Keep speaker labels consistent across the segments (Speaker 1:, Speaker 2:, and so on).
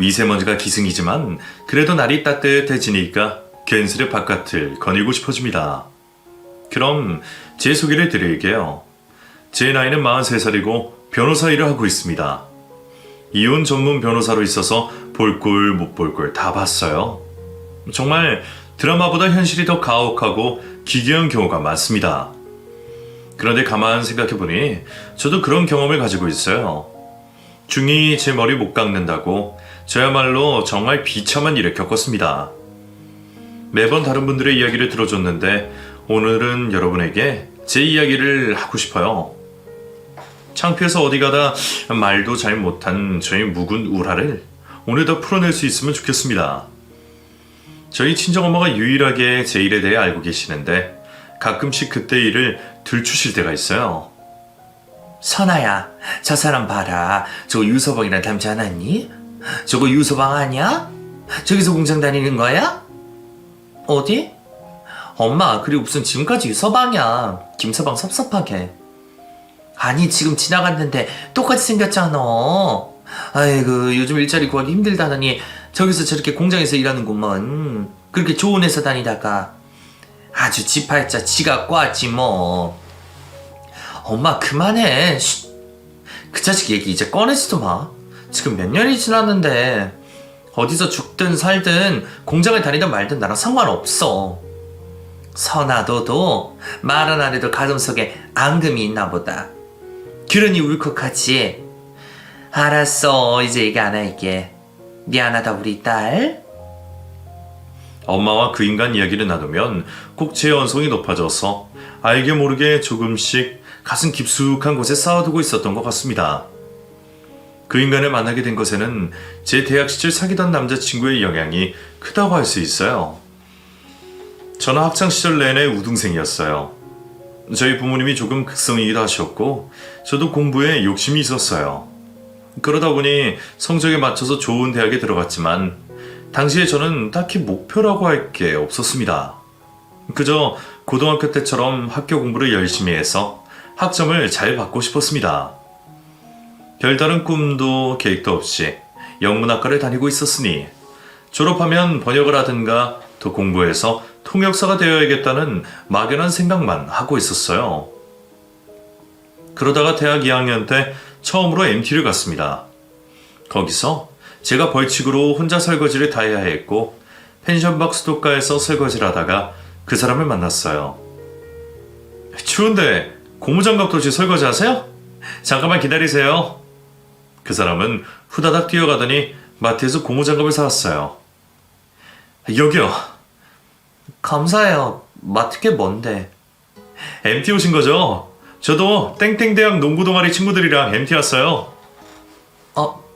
Speaker 1: 미세먼지가 기승이지만 그래도 날이 따뜻해지니까 괜스레 바깥을 거닐고 싶어집니다. 그럼 제 소개를 드릴게요. 제 나이는 43살이고 변호사 일을 하고 있습니다. 이혼 전문 변호사로 있어서 볼 꼴 못 볼 꼴 다 봤어요. 정말 드라마보다 현실이 더 가혹하고 기괴한 경우가 많습니다. 그런데 가만 생각해보니 저도 그런 경험을 가지고 있어요. 중이 제 머리 못 깎는다고 저야말로 정말 비참한 일을 겪었습니다. 매번 다른 분들의 이야기를 들어줬는데 오늘은 여러분에게 제 이야기를 하고 싶어요. 창피해서 어디 가다 말도 잘 못한 저희 묵은 우라를 오늘 더 풀어낼 수 있으면 좋겠습니다. 저희 친정엄마가 유일하게 제 일에 대해 알고 계시는데 가끔씩 그때 일을 들추실 때가 있어요.
Speaker 2: 선아야, 저 사람 봐라. 저거 유서방이랑 닮지 않았니? 저거 유서방 아니야? 저기서 공장 다니는 거야? 어디? 엄마, 그리고 무슨 지금까지 유서방이야. 김서방 섭섭하게. 아니, 지금 지나갔는데 똑같이 생겼잖아. 아이고, 요즘 일자리 구하기 힘들다더니 저기서 저렇게 공장에서 일하는구먼. 그렇게 좋은 회사 다니다가 아주 지팔자 지가 꽈지 뭐. 엄마 그만해. 쉿. 그 자식 얘기 이제 꺼내지도 마. 지금 몇 년이 지났는데 어디서 죽든 살든 공장을 다니든 말든 나랑 상관없어. 선아, 너도 말 안 해도 가슴속에 앙금이 있나 보다. 그러니 울컥하지. 알았어, 이제 얘기 안 할게. 미안하다 우리 딸.
Speaker 1: 엄마와 그 인간 이야기를 나누면 꼭 제 언성이 높아져서 알게 모르게 조금씩 가슴 깊숙한 곳에 쌓아두고 있었던 것 같습니다. 그 인간을 만나게 된 것에는 제 대학 시절 사귀던 남자친구의 영향이 크다고 할 수 있어요. 저는 학창시절 내내 우등생이었어요. 저희 부모님이 조금 극성이기도 하셨고 저도 공부에 욕심이 있었어요. 그러다 보니 성적에 맞춰서 좋은 대학에 들어갔지만 당시에 저는 딱히 목표라고 할 게 없었습니다. 그저 고등학교 때처럼 학교 공부를 열심히 해서 학점을 잘 받고 싶었습니다. 별다른 꿈도 계획도 없이 영문학과를 다니고 있었으니 졸업하면 번역을 하든가 더 공부해서 통역사가 되어야겠다는 막연한 생각만 하고 있었어요. 그러다가 대학 2학년 때 처음으로 MT를 갔습니다. 거기서 제가 벌칙으로 혼자 설거지를 다 해야 했고 펜션박 수도가에서 설거지를 하다가 그 사람을 만났어요. 추운데 고무장갑도 없이 설거지 하세요? 잠깐만 기다리세요. 그 사람은 후다닥 뛰어가더니 마트에서 고무장갑을 사왔어요. 여기요.
Speaker 2: 감사해요. 마트 꽤 먼데.
Speaker 1: MT 오신 거죠? 저도 땡땡대학 농구 동아리 친구들이랑 MT 왔어요.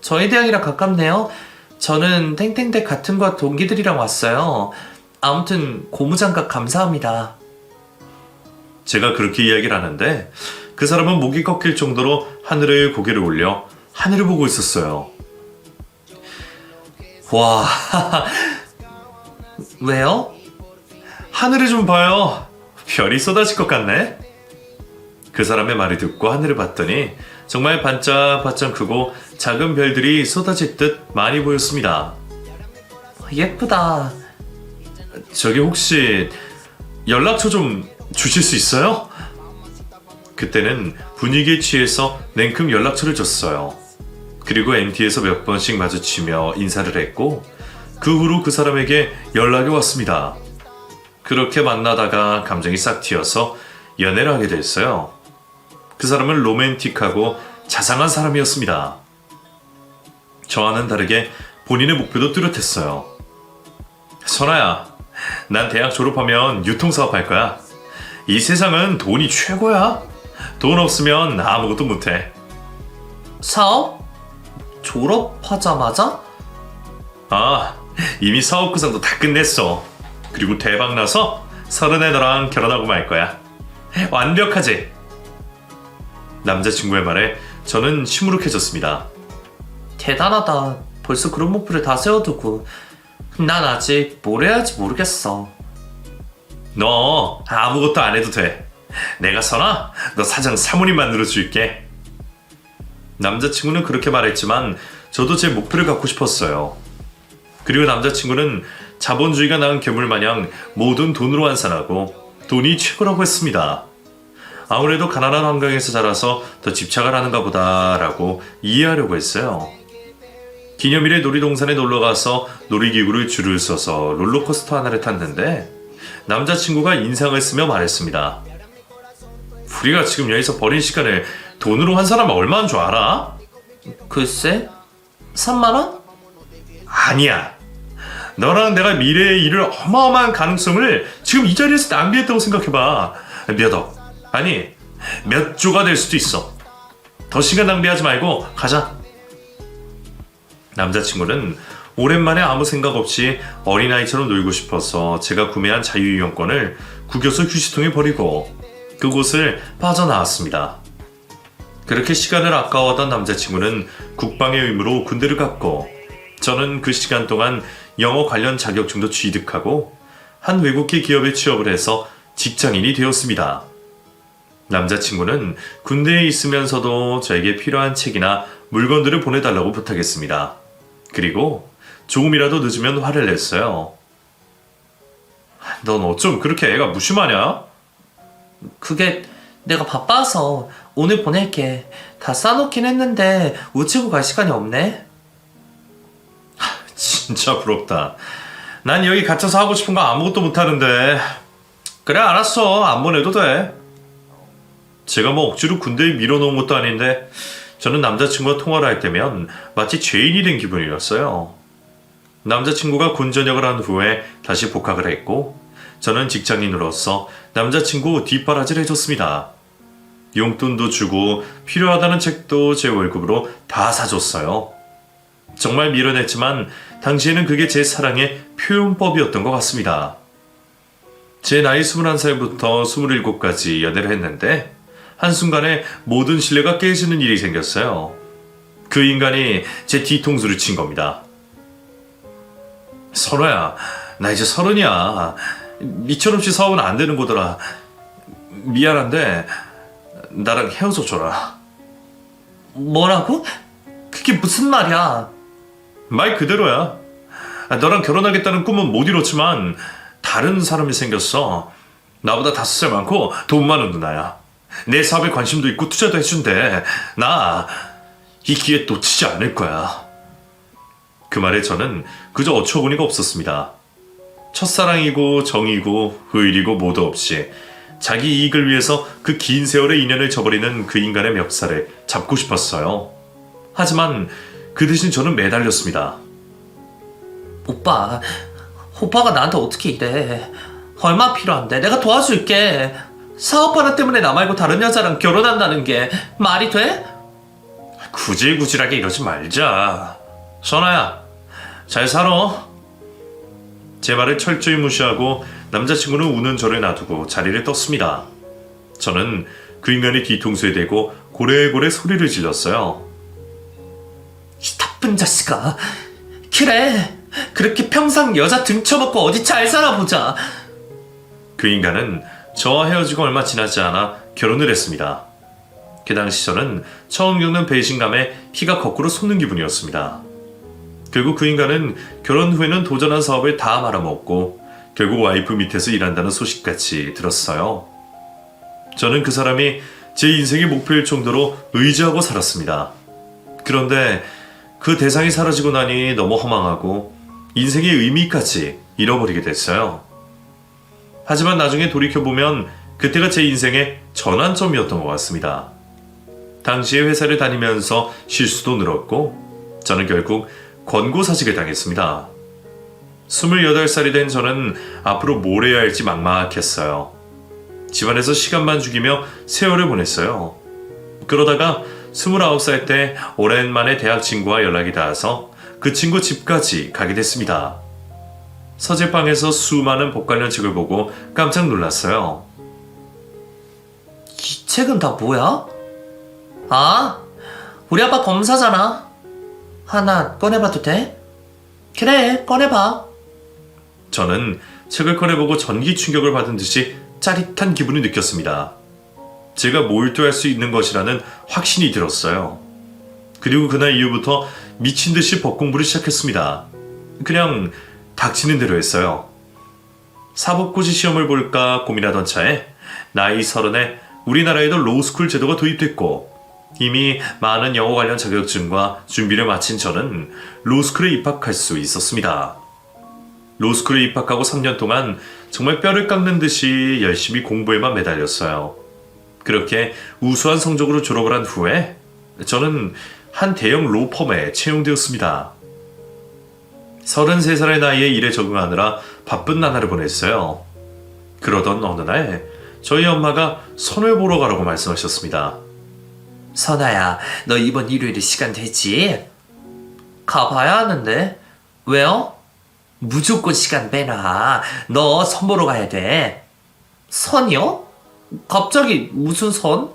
Speaker 2: 저희 대학이랑 가깝네요. 저는 탱탱대 같은 과 동기들이랑 왔어요. 아무튼 고무장갑 감사합니다.
Speaker 1: 제가 그렇게 이야기를 하는데 그 사람은 목이 꺾일 정도로 하늘을 고개를 올려 하늘을 보고 있었어요.
Speaker 2: 와, 왜요?
Speaker 1: 하늘을 좀 봐요. 별이 쏟아질 것 같네. 그 사람의 말을 듣고 하늘을 봤더니 정말 반짝반짝 크고 작은 별들이 쏟아질 듯 많이 보였습니다.
Speaker 2: 예쁘다.
Speaker 1: 저기 혹시 연락처 좀 주실 수 있어요? 그때는 분위기에 취해서 냉큼 연락처를 줬어요. 그리고 MT에서 몇 번씩 마주치며 인사를 했고 그 후로 그 사람에게 연락이 왔습니다. 그렇게 만나다가 감정이 싹 튀어서 연애를 하게 됐어요. 그 사람은 로맨틱하고 자상한 사람이었습니다. 저와는 다르게 본인의 목표도 뚜렷했어요. 선아야, 난 대학 졸업하면 유통사업 할 거야. 이 세상은 돈이 최고야. 돈 없으면 아무것도 못해.
Speaker 2: 사업? 졸업하자마자?
Speaker 1: 이미 사업 구상도 다 끝냈어. 그리고 대박 나서 서른에 너랑 결혼하고 말 거야. 완벽하지? 남자친구의 말에 저는 시무룩해졌습니다.
Speaker 2: 대단하다. 벌써 그런 목표를 다 세워두고. 난 아직 뭘 해야 할지 모르겠어.
Speaker 1: 너 아무것도 안 해도 돼. 내가 선아, 너 사장 사모님 만들어줄게. 남자친구는 그렇게 말했지만 저도 제 목표를 갖고 싶었어요. 그리고 남자친구는 자본주의가 낳은 괴물 마냥 모든 돈으로 환산하고 돈이 최고라고 했습니다. 아무래도 가난한 환경에서 자라서 더 집착을 하는가 보다라고 이해하려고 했어요. 기념일에 놀이동산에 놀러가서 놀이기구를 줄을 서서 롤러코스터 하나를 탔는데 남자친구가 인상을 쓰며 말했습니다. 우리가 지금 여기서 버린 시간을 돈으로 환산하면 얼마인 줄 알아?
Speaker 2: 글쎄, 3만원?
Speaker 1: 아니야. 너랑 내가 미래에 이룰 어마어마한 가능성을 지금 이 자리에서 낭비했다고 생각해봐. 몇 억, 아니 몇 조가 될 수도 있어. 더 시간 낭비하지 말고 가자. 남자친구는 오랜만에 아무 생각 없이 어린아이처럼 놀고 싶어서 제가 구매한 자유이용권을 구겨서 휴지통에 버리고 그곳을 빠져나왔습니다. 그렇게 시간을 아까워하던 남자친구는 국방의 의무로 군대를 갔고 저는 그 시간 동안 영어 관련 자격증도 취득하고 한 외국계 기업에 취업을 해서 직장인이 되었습니다. 남자친구는 군대에 있으면서도 저에게 필요한 책이나 물건들을 보내달라고 부탁했습니다. 그리고 조금이라도 늦으면 화를 냈어요. 넌 어쩜 그렇게 애가 무심하냐?
Speaker 2: 그게 내가 바빠서 오늘 보낼게. 다 싸놓긴 했는데 우체국 갈 시간이 없네.
Speaker 1: 진짜 부럽다. 난 여기 갇혀서 하고 싶은 거 아무것도 못하는데. 그래, 알았어. 안 보내도 돼. 제가 뭐 억지로 군대에 밀어놓은 것도 아닌데 저는 남자친구와 통화를 할 때면 마치 죄인이 된 기분이었어요. 남자친구가 군 전역을 한 후에 다시 복학을 했고 저는 직장인으로서 남자친구 뒷바라지를 해줬습니다. 용돈도 주고 필요하다는 책도 제 월급으로 다 사줬어요. 정말 미련했지만 당시에는 그게 제 사랑의 표현법이었던 것 같습니다. 제 나이 21살부터 27까지 연애를 했는데 한순간에 모든 신뢰가 깨지는 일이 생겼어요. 그 인간이 제 뒤통수를 친 겁니다. 선호야, 나 이제 30이야. 니처럼씩 사업은 안 되는 거더라. 미안한데 나랑 헤어져 줘라.
Speaker 2: 뭐라고? 그게 무슨 말이야?
Speaker 1: 말 그대로야. 너랑 결혼하겠다는 꿈은 못 이뤘지만 다른 사람이 생겼어. 나보다 5살 많고 돈 많은 누나야. 내 사업에 관심도 있고 투자도 해준대. 나 이 기회 놓치지 않을 거야. 그 말에 저는 그저 어처구니가 없었습니다. 첫사랑이고 정이고 의리고 모두 없이 자기 이익을 위해서 그 긴 세월의 인연을 저버리는 그 인간의 멱살을 잡고 싶었어요. 하지만 그 대신 저는 매달렸습니다.
Speaker 2: 오빠가 나한테 어떻게 이래? 얼마 필요한데? 내가 도와줄게. 사업 하나 때문에 나 말고 다른 여자랑 결혼한다는 게 말이 돼?
Speaker 1: 구질구질하게 이러지 말자. 선아야, 잘 살아. 제 말을 철저히 무시하고 남자친구는 우는 저를 놔두고 자리를 떴습니다. 저는 그 인간의 뒤통수에 대고 고래고래 소리를 질렀어요.
Speaker 2: 이 나쁜 자식아. 그래. 그렇게 평생 여자 등쳐먹고 어디 잘 살아보자.
Speaker 1: 그 인간은 저와 헤어지고 얼마 지나지 않아 결혼을 했습니다. 그 당시 저는 처음 겪는 배신감에 피가 거꾸로 솟는 기분이었습니다. 결국 그 인간은 결혼 후에는 도전한 사업을 다 말아먹고 결국 와이프 밑에서 일한다는 소식까지 들었어요. 저는 그 사람이 제 인생의 목표일 정도로 의지하고 살았습니다. 그런데 그 대상이 사라지고 나니 너무 허망하고 인생의 의미까지 잃어버리게 됐어요. 하지만 나중에 돌이켜보면 그때가 제 인생의 전환점이었던 것 같습니다. 당시에 회사를 다니면서 실수도 늘었고 저는 결국 권고사직을 당했습니다. 28살이 된 저는 앞으로 뭘 해야 할지 막막했어요. 집안에서 시간만 죽이며 세월을 보냈어요. 그러다가 29살 때 오랜만에 대학 친구와 연락이 닿아서 그 친구 집까지 가게 됐습니다. 서재방에서 수많은 법 관련 책을 보고 깜짝 놀랐어요.
Speaker 2: 이 책은 다 뭐야? 아, 우리 아빠 검사잖아. 하나 꺼내봐도 돼? 그래, 꺼내봐.
Speaker 1: 저는 책을 꺼내보고 전기 충격을 받은 듯이 짜릿한 기분을 느꼈습니다. 제가 몰두할 수 있는 것이라는 확신이 들었어요. 그리고 그날 이후부터 미친 듯이 법 공부를 시작했습니다. 그냥 닥치는 대로 했어요. 사법고시 시험을 볼까 고민하던 차에 나이 30에 우리나라에도 로스쿨 제도가 도입됐고 이미 많은 영어 관련 자격증과 준비를 마친 저는 로스쿨에 입학할 수 있었습니다. 로스쿨에 입학하고 3년 동안 정말 뼈를 깎는 듯이 열심히 공부에만 매달렸어요. 그렇게 우수한 성적으로 졸업을 한 후에 저는 한 대형 로펌에 채용되었습니다. 33살의 나이에 일에 적응하느라 바쁜 나날을 보냈어요. 그러던 어느 날 저희 엄마가 선을 보러 가라고 말씀하셨습니다.
Speaker 2: 선아야, 너 이번 일요일에 시간 되지? 가봐야 하는데. 왜요? 무조건 시간 빼놔. 너 선 보러 가야 돼. 선이요? 갑자기 무슨 선?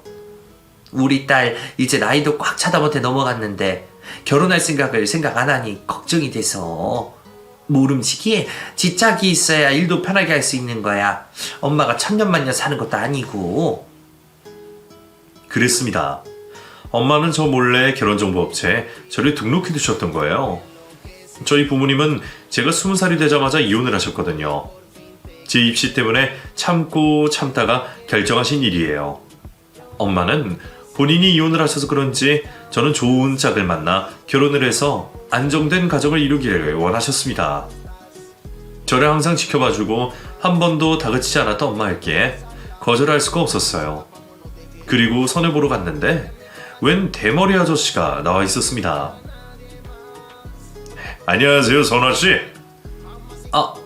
Speaker 2: 우리 딸 이제 나이도 꽉 차다 못해 넘어갔는데 결혼할 생각 안 하니 걱정이 돼서. 모름지기 지 짝이 있어야 일도 편하게 할 수 있는 거야. 엄마가 천년만년 사는 것도 아니고.
Speaker 1: 그랬습니다. 엄마는 저 몰래 결혼정보업체에 저를 등록해 두셨던 거예요. 저희 부모님은 제가 20살이 되자마자 이혼을 하셨거든요. 제 입시 때문에 참고 참다가 결정하신 일이에요. 엄마는 본인이 이혼을 하셔서 그런지 저는 좋은 짝을 만나 결혼을 해서 안정된 가정을 이루기를 원하셨습니다. 저를 항상 지켜봐주고 한 번도 다그치지 않았던 엄마에게 거절할 수가 없었어요. 그리고 선을 보러 갔는데 웬 대머리 아저씨가 나와 있었습니다. 안녕하세요, 선아씨.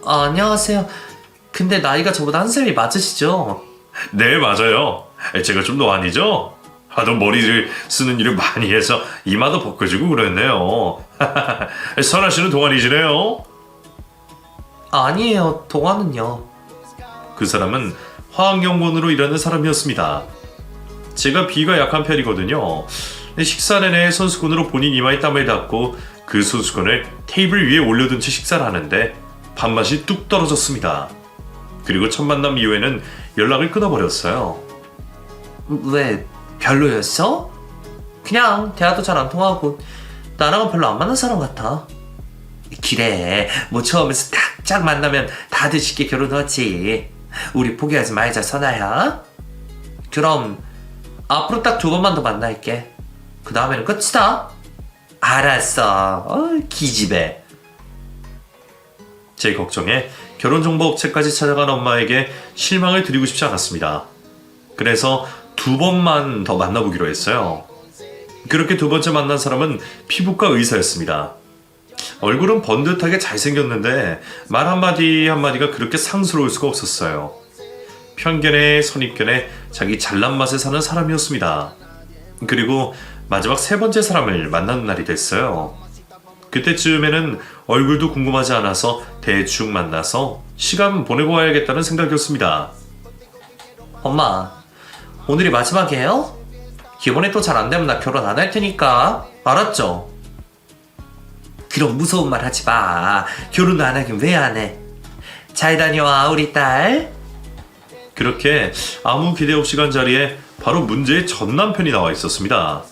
Speaker 2: 안녕하세요. 근데 나이가 저보다 한 살이 맞으시죠?
Speaker 1: 네, 맞아요. 제가 좀 노안이죠? 하도 머리를 쓰는 일을 많이 해서 이마도 벗겨지고 그랬네요. 선아씨는 동안이시네요.
Speaker 2: 아니에요. 동안은요.
Speaker 1: 그 사람은 화학연구원으로 일하는 사람이었습니다. 제가 비가 약한 편이거든요. 식사 내내 손수건으로 본인 이마에 땀을 닦고 그 손수건을 테이블 위에 올려둔 채 식사를 하는데 밥맛이 뚝 떨어졌습니다. 그리고 첫 만남 이후에는 연락을 끊어버렸어요.
Speaker 2: 왜? 별로였어? 그냥 대화도 잘 안 통하고 나랑은 별로 안 맞는 사람 같아. 그래, 뭐 처음에서 딱 만나면 다들 쉽게 결혼하지. 우리 포기하지 말자, 선아야. 그럼 앞으로 딱 2번만 더 만날게. 그 다음에는 끝이다. 알았어. 기집애.
Speaker 1: 제 걱정에 결혼정보업체까지 찾아간 엄마에게 실망을 드리고 싶지 않았습니다. 그래서 2번만 더 만나보기로 했어요. 그렇게 2번째 만난 사람은 피부과 의사였습니다. 얼굴은 번듯하게 잘생겼는데 말 한마디 한마디가 그렇게 상스러울 수가 없었어요. 편견에 선입견에 자기 잘난 맛에 사는 사람이었습니다. 그리고 마지막 3번째 사람을 만나는 날이 됐어요. 그때쯤에는 얼굴도 궁금하지 않아서 대충 만나서 시간 보내고 와야겠다는 생각이었습니다.
Speaker 2: 엄마, 오늘이 마지막이에요? 이번에 또 잘 안 되면 나 결혼 안 할 테니까. 알았죠? 그럼 무서운 말 하지 마. 결혼도 안 하긴 왜 안 해? 잘 다녀와, 우리 딸.
Speaker 1: 그렇게 아무 기대 없이 간 자리에 바로 문제의 전 남편이 나와 있었습니다.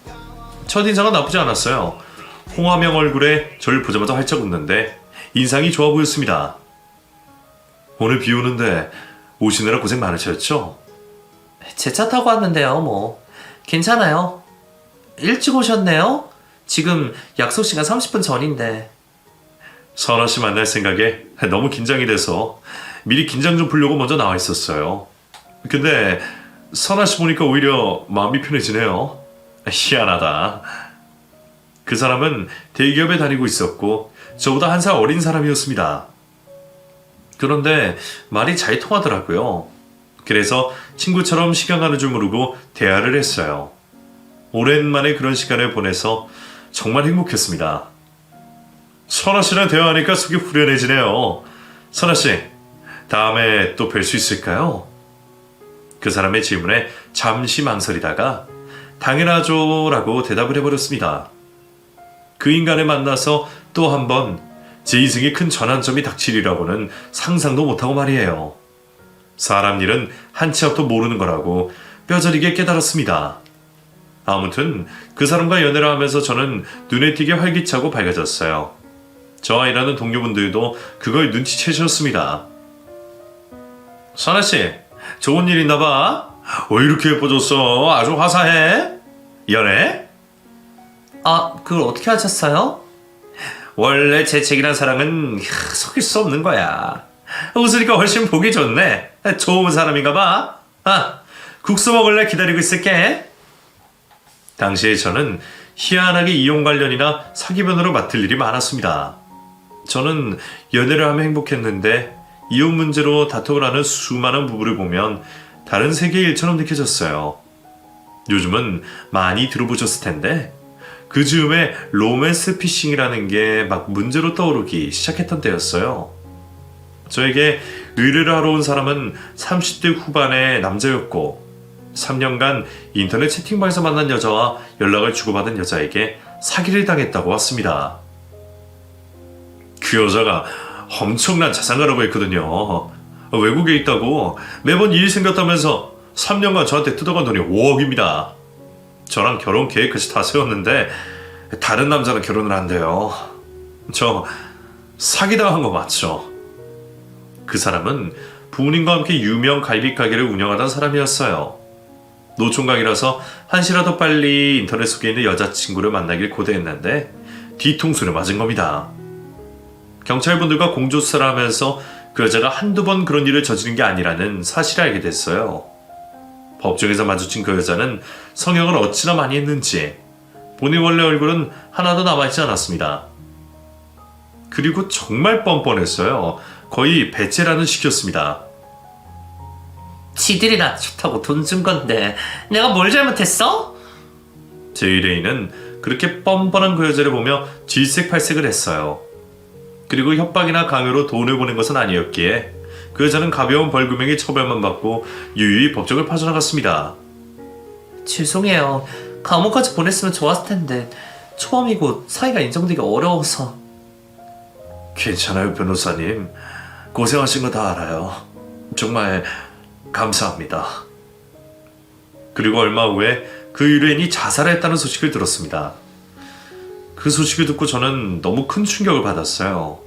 Speaker 1: 첫인상은 나쁘지 않았어요. 홍화명 얼굴에 저를 보자마자 활짝 웃는데 인상이 좋아 보였습니다. 오늘 비 오는데 오시느라 고생 많으셨죠?
Speaker 2: 제 차 타고 왔는데요, 뭐. 괜찮아요. 일찍 오셨네요? 지금 약속 시간 30분 전인데.
Speaker 1: 선아씨 만날 생각에 너무 긴장이 돼서 미리 긴장 좀 풀려고 먼저 나와 있었어요. 근데 선아씨 보니까 오히려 마음이 편해지네요. 희한하다. 그 사람은 대기업에 다니고 있었고 저보다 한 살 어린 사람이었습니다. 그런데 말이 잘 통하더라고요. 그래서 친구처럼 시간 가는 줄 모르고 대화를 했어요. 오랜만에 그런 시간을 보내서 정말 행복했습니다. 선아씨랑 대화하니까 속이 후련해지네요. 선아씨, 다음에 또 뵐 수 있을까요? 그 사람의 질문에 잠시 망설이다가 당연하죠 라고 대답을 해버렸습니다. 그 인간을 만나서 또 한 번 제 인생에 큰 전환점이 닥치리라고는 상상도 못하고 말이에요. 사람 일은 한 치 앞도 모르는 거라고 뼈저리게 깨달았습니다. 아무튼 그 사람과 연애를 하면서 저는 눈에 띄게 활기차고 밝아졌어요. 저와 일하는 동료분들도 그걸 눈치채셨습니다. 선아씨, 좋은 일 있나 봐? 왜 이렇게 예뻐졌어? 아주 화사해? 연애?
Speaker 2: 아, 그걸 어떻게 하셨어요?
Speaker 1: 원래 재채기란 사랑은 속일 수 없는 거야. 웃으니까 훨씬 보기 좋네. 좋은 사람인가 봐. 아, 국수 먹을래? 기다리고 있을게. 당시에 저는 희한하게 이용 관련이나 사기변으로 맡을 일이 많았습니다. 저는 연애를 하며 행복했는데 이혼 문제로 다툼을 하는 수많은 부부를 보면 다른 세계의 일처럼 느껴졌어요. 요즘은 많이 들어보셨을 텐데 그 즈음에 로맨스 피싱이라는 게 막 문제로 떠오르기 시작했던 때였어요. 저에게 의뢰를 하러 온 사람은 30대 후반의 남자였고 3년간 인터넷 채팅방에서 만난 여자와 연락을 주고받은 여자에게 사기를 당했다고 왔습니다. 그 여자가 엄청난 자산가라고 했거든요. 외국에 있다고 매번 일이 생겼다면서 3년간 저한테 뜯어간 돈이 5억입니다. 저랑 결혼 계획까지 다 세웠는데 다른 남자랑 결혼을 한대요. 저 사기당한 거 맞죠? 그 사람은 부모님과 함께 유명 갈비 가게를 운영하던 사람이었어요. 노총각이라서 한시라도 빨리 인터넷 속에 있는 여자친구를 만나길 고대했는데 뒤통수를 맞은 겁니다. 경찰분들과 공조수사를 하면서 그 여자가 한두 번 그런 일을 저지른 게 아니라는 사실을 알게 됐어요. 법정에서 마주친 그 여자는 성형을 어찌나 많이 했는지 본인 원래 얼굴은 하나도 남아있지 않았습니다. 그리고 정말 뻔뻔했어요. 거의 배째라는 식이었습니다.
Speaker 2: 지들이 나 좋다고 돈 준 건데 내가 뭘 잘못했어?
Speaker 1: 제 의뢰인은 그렇게 뻔뻔한 그 여자를 보며 질색팔색을 했어요. 그리고 협박이나 강요로 돈을 보낸 것은 아니었기에 그 여자는 가벼운 벌금형의 처벌만 받고 유유히 법정을 빠져나갔습니다.
Speaker 2: 죄송해요. 감옥까지 보냈으면 좋았을 텐데 초범이고 사이가 인정되기 어려워서.
Speaker 1: 괜찮아요, 변호사님. 고생하신 거 다 알아요. 정말 감사합니다. 그리고 얼마 후에 그 의뢰인이 자살했다는 소식을 들었습니다. 그 소식을 듣고 저는 너무 큰 충격을 받았어요.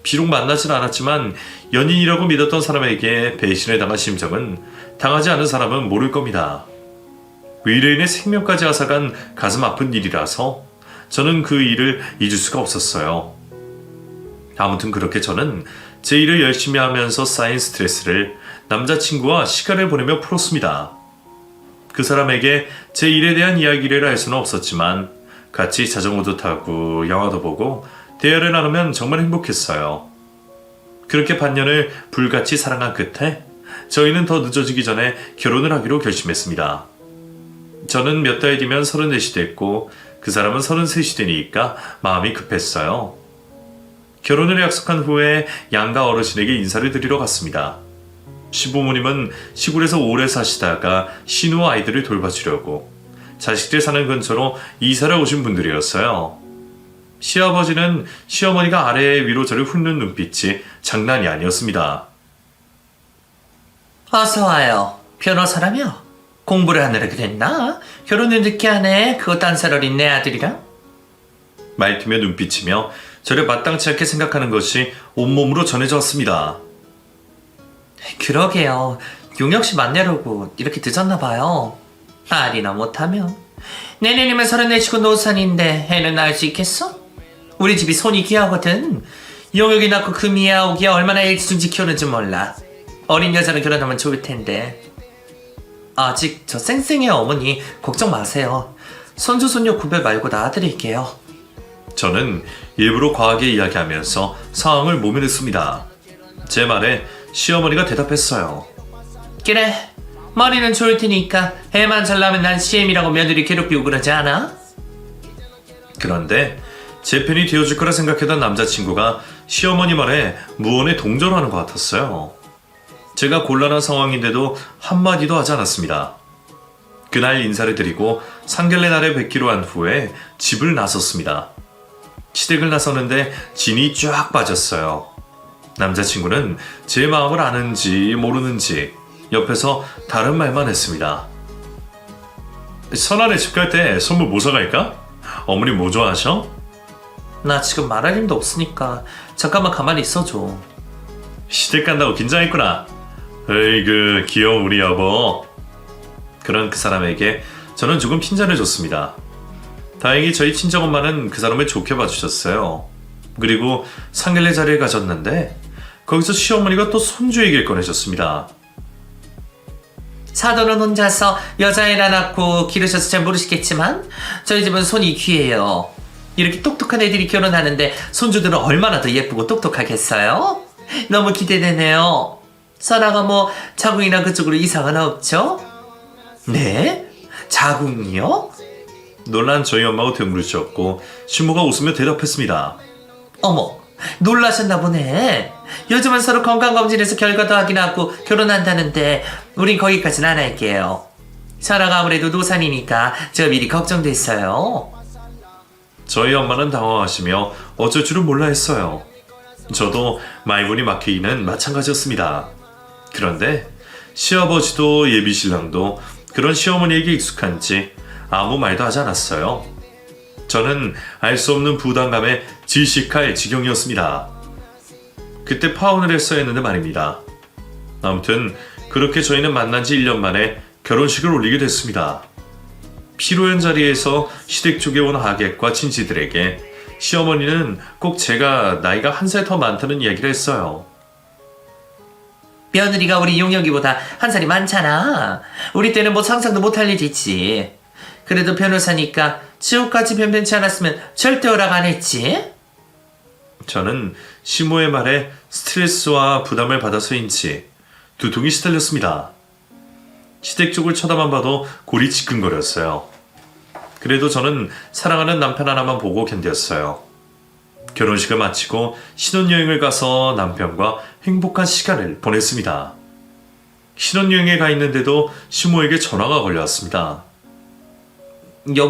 Speaker 1: 비록 만나진 않았지만 연인이라고 믿었던 사람에게 배신을 당한 심정은 당하지 않은 사람은 모를 겁니다. 의뢰인의 생명까지 앗아간 가슴 아픈 일이라서 저는 그 일을 잊을 수가 없었어요. 아무튼 그렇게 저는 제 일을 열심히 하면서 쌓인 스트레스를 남자친구와 시간을 보내며 풀었습니다. 그 사람에게 제 일에 대한 이야기를 할 수는 없었지만 같이 자전거도 타고 영화도 보고 대화를 나누면 정말 행복했어요. 그렇게 반년을 불같이 사랑한 끝에 저희는 더 늦어지기 전에 결혼을 하기로 결심했습니다. 저는 몇 달 뒤면 34이 됐고 그 사람은 33이 되니까 마음이 급했어요. 결혼을 약속한 후에 양가 어르신에게 인사를 드리러 갔습니다. 시부모님은 시골에서 오래 사시다가 신우 아이들을 돌봐주려고 자식들 사는 근처로 이사를 오신 분들이었어요. 시아버지는 시어머니가 아래 위로 저를 훑는 눈빛이 장난이 아니었습니다.
Speaker 2: 어서 와요. 변호사라며? 공부를 하느라 그랬나? 결혼을 늦게 하네. 그거 딴살 어린 내 아들이랑?
Speaker 1: 말투며 눈빛이며 저를 마땅치 않게 생각하는 것이 온몸으로 전해져 왔습니다.
Speaker 2: 그러게요. 용혁 씨 만나려고 이렇게 늦었나 봐요. 말이나 못하며. 내년이면 34시고 노산인데 애는 낳을 수 있겠어? 우리 집이 손이 귀하거든. 용혁이 낳고 금이야 오기야 얼마나 일지중지 키우는지 몰라. 어린 여자는 결혼하면 좋을 텐데. 아직 저 쌩쌩해요 어머니. 걱정 마세요. 손주 손녀 구별 말고 낳아드릴게요.
Speaker 1: 저는 일부러 과하게 이야기하면서 상황을 모면했습니다. 제 말에 시어머니가 대답했어요.
Speaker 2: 그래. 머리는 좋을 테니까 애만 잘 나면 난 CM이라고 며느리 괴롭히고 그러지 않아?
Speaker 1: 그런데 제 편이 되어줄 거라 생각했던 남자친구가 시어머니 말에 무언에 동조하는 것 같았어요. 제가 곤란한 상황인데도 한마디도 하지 않았습니다. 그날 인사를 드리고 상견례 날에 뵙기로 한 후에 집을 나섰습니다. 시댁을 나섰는데 진이 쫙 빠졌어요. 남자친구는 제 마음을 아는지 모르는지 옆에서 다른 말만 했습니다. 선아네 집 갈 때 선물 뭐 사갈까? 어머니 뭐 좋아하셔?
Speaker 2: 나 지금 말할 힘도 없으니까 잠깐만 가만히 있어줘.
Speaker 1: 시댁 간다고 긴장했구나. 에이그 귀여운 우리 여보. 그런 그 사람에게 저는 조금 핀잔을 줬습니다. 다행히 저희 친정엄마는 그 사람을 좋게 봐주셨어요. 그리고 상견례 자리를 가졌는데 거기서 시어머니가 또 손주 얘기를 꺼내셨습니다.
Speaker 2: 사돈은 혼자서 여자애나 낳고 기르셔서 잘 모르시겠지만 저희 집은 손이 귀해요. 이렇게 똑똑한 애들이 결혼하는데 손주들은 얼마나 더 예쁘고 똑똑하겠어요? 너무 기대되네요. 선아가 뭐 자궁이나 그쪽으로 이상은 없죠? 네? 자궁이요?
Speaker 1: 놀란 저희 엄마가 되물으셨고 신부가 웃으며 대답했습니다.
Speaker 2: 어머, 놀라셨나 보네. 요즘은 서로 건강검진해서 결과도 확인하고 결혼한다는데 우린 거기까지는 안 할게요. 선아가 아무래도 노산이니까 제가 미리 걱정됐어요.
Speaker 1: 저희 엄마는 당황하시며 어쩔 줄은 몰라 했어요. 저도 말문이 막히기는 마찬가지였습니다. 그런데 시아버지도 예비신랑도 그런 시어머니에게 익숙한지 아무 말도 하지 않았어요. 저는 알 수 없는 부담감에 질식할 지경이었습니다. 그때 파혼을 했어야 했는데 말입니다. 아무튼 그렇게 저희는 만난 지 1년 만에 결혼식을 올리게 됐습니다. 피로연 자리에서 시댁 쪽에 온 하객과 친지들에게 시어머니는 꼭 제가 나이가 한 살 더 많다는 이야기를 했어요.
Speaker 2: 며느리가 우리 용혁이보다 한 살이 많잖아. 우리 때는 뭐 상상도 못할 일이지. 그래도 변호사니까 지옥까지 변변치 않았으면 절대 허락 안 했지.
Speaker 1: 저는 시모의 말에 스트레스와 부담을 받아서인지 두통이 시달렸습니다. 시댁 쪽을 쳐다만 봐도 골이 지끈거렸어요. 그래도 저는 사랑하는 남편 하나만 보고 견뎠어요. 결혼식을 마치고 신혼여행을 가서 남편과 행복한 시간을 보냈습니다. 신혼여행에 가 있는데도 시모에게 전화가 걸려왔습니다.